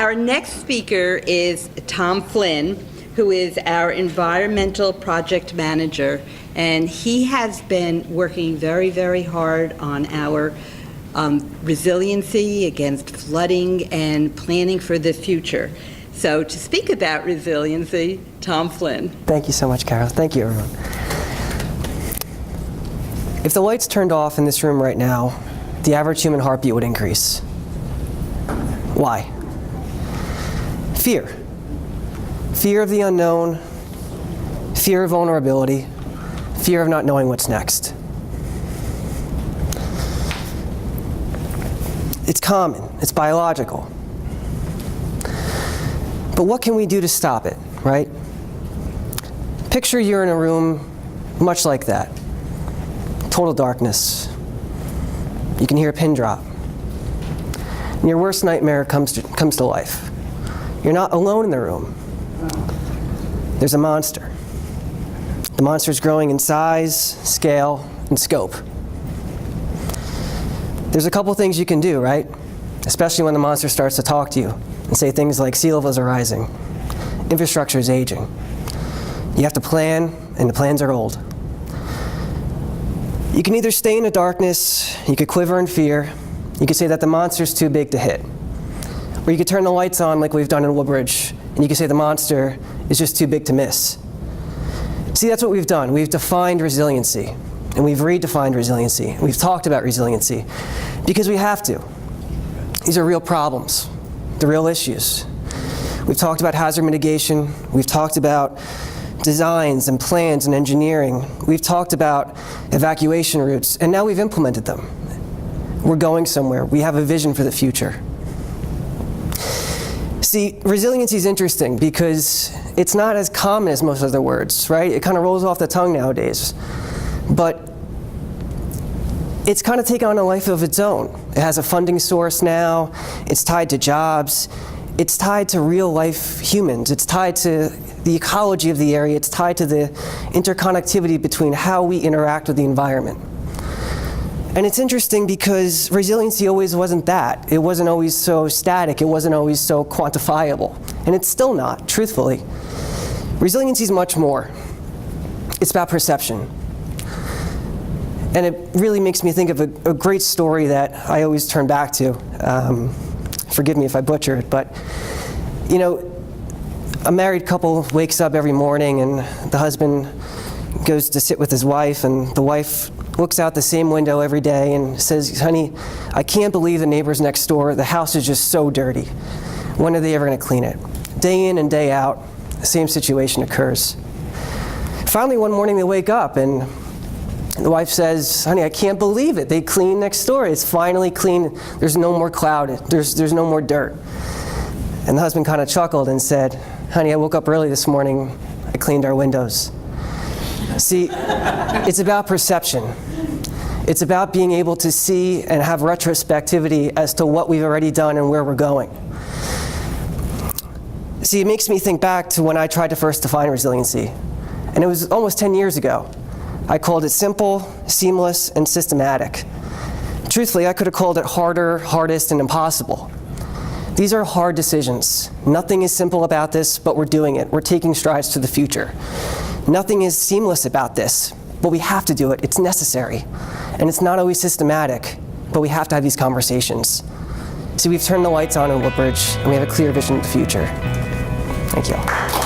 Our next speaker is Tom Flynn, who is our environmental project manager, and he has been working very, very hard on our resiliency against flooding and planning for the future. So to speak about resiliency, Tom Flynn. Thank you so much, Carol. Thank you, everyone. If the lights turned off in this room right now, the average human heartbeat would increase. Why? Fear. Fear of the unknown, fear of vulnerability, fear of not knowing what's next. It's common, it's biological. But what can we do to stop it, right? Picture you're in a room much like that. Total darkness. You can hear a pin drop. And your worst nightmare comes to life. You're not alone in the room. There's a monster. The monster's growing in size, scale, and scope. There's a couple things you can do, right? Especially when the monster starts to talk to you and say things like sea levels are rising, infrastructure is aging. You have to plan, and the plans are old. You can either stay in the darkness, you could quiver in fear, you could say that the monster's too big to hit. Or you could turn the lights on like we've done in Woodbridge, and you could say the monster is just too big to miss. See, that's what we've done. We've defined resiliency, and we've redefined resiliency. We've talked about resiliency because we have to. These are real problems, the real issues. We've talked about hazard mitigation. We've talked about designs and plans and engineering. We've talked about evacuation routes, and now we've implemented them. We're going somewhere. We have a vision for the future. See, resiliency is interesting because it's not as common as most other words, right? It kind of rolls off the tongue nowadays. But it's kind of taken on a life of its own. It has a funding source now. It's tied to jobs. It's tied to real life humans. It's tied to the ecology of the area. It's tied to the interconnectivity between how we interact with the environment. And it's interesting because resiliency always wasn't that. It wasn't always so static. It wasn't always so quantifiable. And it's still not, truthfully. Resiliency is much more. It's about perception. And it really makes me think of a great story that I always turn back to. Forgive me if I butcher it, but you know, a married couple wakes up every morning and the husband goes to sit with his wife, and the wife looks out the same window every day and says, "Honey, I can't believe the neighbors next door, the house is just so dirty. When are they ever going to clean it?" Day in and day out, the same situation occurs. Finally, one morning they wake up and the wife says, "Honey, I can't believe it. They clean next door. It's finally clean. There's no more cloud. There's no more dirt." And the husband kind of chuckled and said, "Honey, I woke up early this morning. I cleaned our windows." See, it's about perception. It's about being able to see and have retrospectivity as to what we've already done and where we're going. See, it makes me think back to when I tried to first define resiliency. And it was almost 10 years ago. I called it simple, seamless, and systematic. Truthfully, I could have called it harder, hardest, and impossible. These are hard decisions. Nothing is simple about this, but we're doing it. We're taking strides to the future. Nothing is seamless about this, but we have to do it. It's necessary. And it's not always systematic, but we have to have these conversations. See, we've turned the lights on in Woodbridge, and we have a clear vision of the future. Thank you.